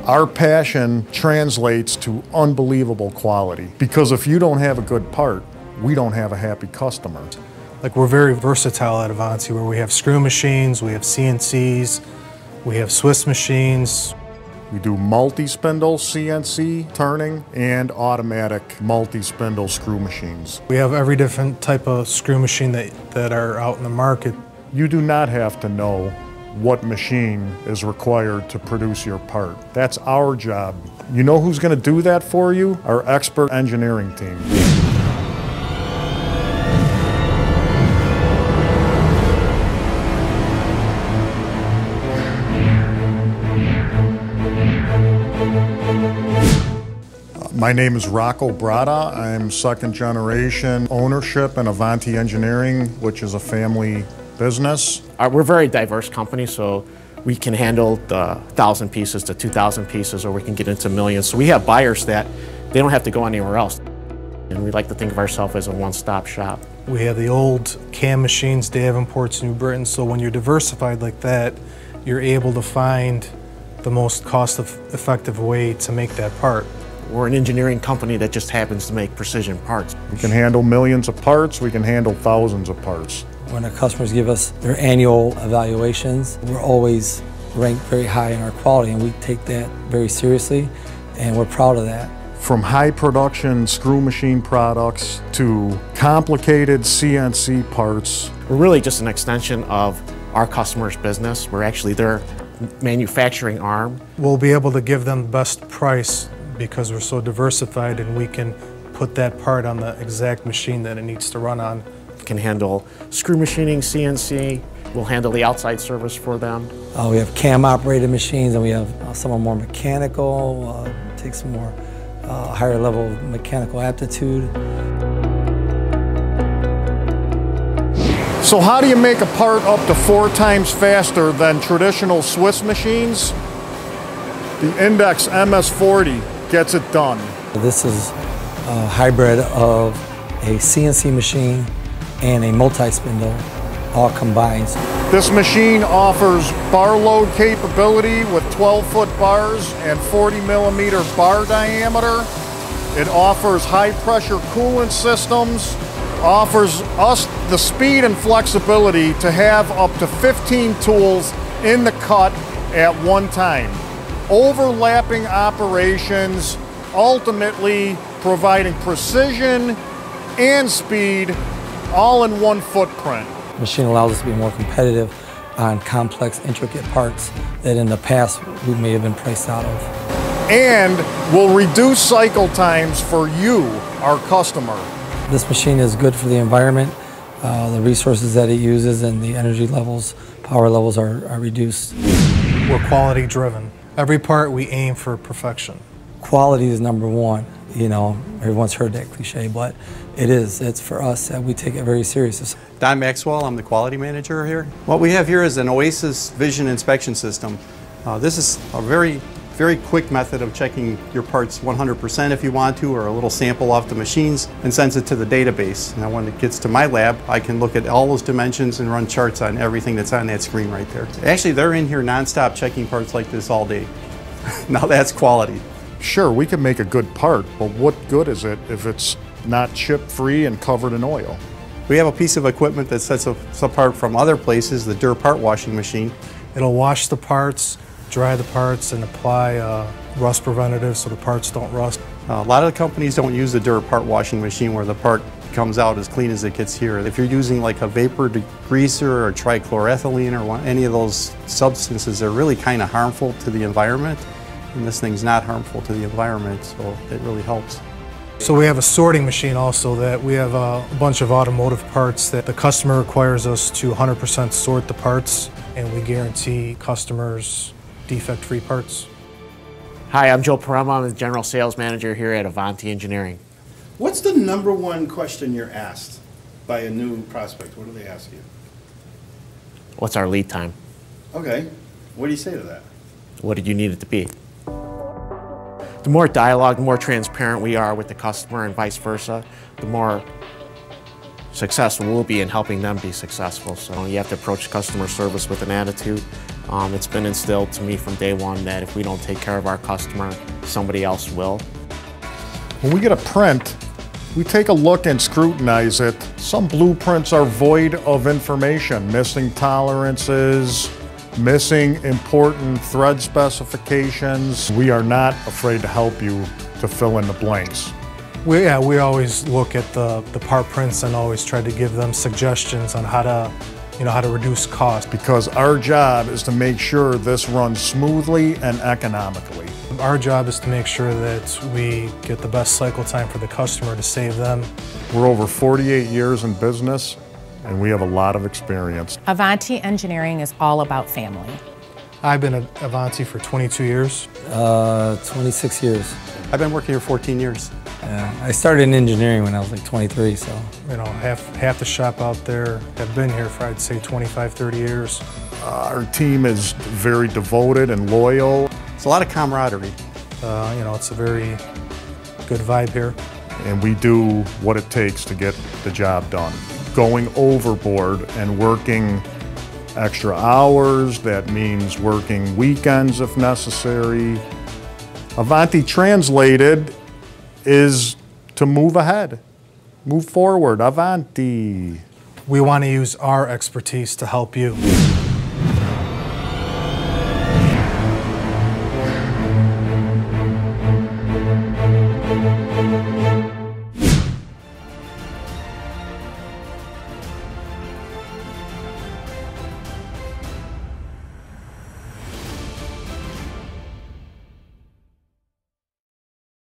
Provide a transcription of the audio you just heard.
Our passion translates to unbelievable quality, because if you don't have a good part, we don't have a happy customer. Like, we're very versatile at Avanti, where we have screw machines, we have CNCs, we have Swiss machines. We do multi-spindle CNC turning and automatic multi-spindle screw machines. We have every different type of screw machine that are out in the market. You do not have to know what machine is required to produce your part. That's our job. You know who's going to do that for you? Our expert engineering team. My name is Rocco Brada. I'm second generation ownership in Avanti Engineering, which is a family business. We're a very diverse company, so we can handle the 1,000 pieces to 2,000 pieces, or we can get into millions. So we have buyers that they don't have to go anywhere else. And we like to think of ourselves as a one-stop shop. We have the old CAM machines, Davenports, New Britain, so when you're diversified like that, you're able to find the most cost-effective way to make that part. We're an engineering company that just happens to make precision parts. We can handle millions of parts, we can handle thousands of parts. When our customers give us their annual evaluations, we're always ranked very high in our quality, and we take that very seriously, and we're proud of that. From high production screw machine products to complicated CNC parts. We're really just an extension of our customers' business. We're actually their manufacturing arm. We'll be able to give them the best price because we're so diversified, and we can put that part on the exact machine that it needs to run on. We can handle screw machining, CNC. We'll handle the outside service for them. We have CAM operated machines, and we have some are more mechanical, take some more higher level mechanical aptitude. So how do you make a part up to 4 times faster than traditional Swiss machines? The Index MS40 gets it done. This is a hybrid of a CNC machine and a multi-spindle, all combined. This machine offers bar load capability with 12-foot bars and 40-millimeter bar diameter. It offers high-pressure coolant systems, offers us the speed and flexibility to have up to 15 tools in the cut at one time. Overlapping operations, ultimately providing precision and speed all in one footprint. The machine allows us to be more competitive on complex, intricate parts that in the past we may have been priced out of. And will reduce cycle times for you, our customer. This machine is good for the environment. The resources that it uses and the energy levels, power levels are reduced. We're quality driven. Every part we aim for perfection. Quality is number one. You know, everyone's heard that cliche, but it is. It's for us, and we take it very seriously. Don Maxwell, I'm the quality manager here. What we have here is an Oasis vision inspection system. This is a very quick method of checking your parts 100% if you want to, or a little sample off the machines, and sends it to the database. Now when it gets to my lab, I can look at all those dimensions and run charts on everything that's on that screen right there. Actually, they're in here nonstop checking parts like this all day. Now that's quality. Sure, we can make a good part, but what good is it if it's not chip-free and covered in oil? We have a piece of equipment that sets us apart from other places, the Durr part washing machine. It'll wash the parts, dry the parts, and apply rust preventative so the parts don't rust. A lot of the companies don't use the Durr part washing machine where the part comes out as clean as it gets here. If you're using like a vapor degreaser or trichloroethylene or any of those substances, they're really kind of harmful to the environment. And this thing's not harmful to the environment, so it really helps. So we have a sorting machine also, that we have a bunch of automotive parts that the customer requires us to 100% sort the parts, and we guarantee customers defect-free parts. Hi, I'm Joe Parema. I'm the General Sales Manager here at Avanti Engineering. What's the #1 question you're asked by a new prospect? What do they ask you? What's our lead time? Okay. What do you say to that? What did you need it to be? The more dialogue, the more transparent we are with the customer and vice versa, the more successful we'll be in helping them be successful. So you have to approach customer service with an attitude It's been instilled to me from day one that if we don't take care of our customer, somebody else will. When we get a print, we take a look and scrutinize it. Some blueprints are void of information, missing tolerances, missing important thread specifications. We are not afraid to help you to fill in the blanks. We always look at the part prints and always try to give them suggestions on how to reduce cost. Because our job is to make sure this runs smoothly and economically. Our job is to make sure that we get the best cycle time for the customer to save them. We're over 48 years in business, and we have a lot of experience. Avanti Engineering is all about family. I've been at Avanti for 22 years. 26 years. I've been working here 14 years. I started in engineering when I was like 23, so. You know, half the shop out there have been here for, I'd say, 25, 30 years. Our team is very devoted and loyal. It's a lot of camaraderie. You know, it's a very good vibe here. And we do what it takes to get the job done. Going overboard and working extra hours, that means working weekends if necessary. Avanti translated is to move ahead, move forward, Avanti. We want to use our expertise to help you.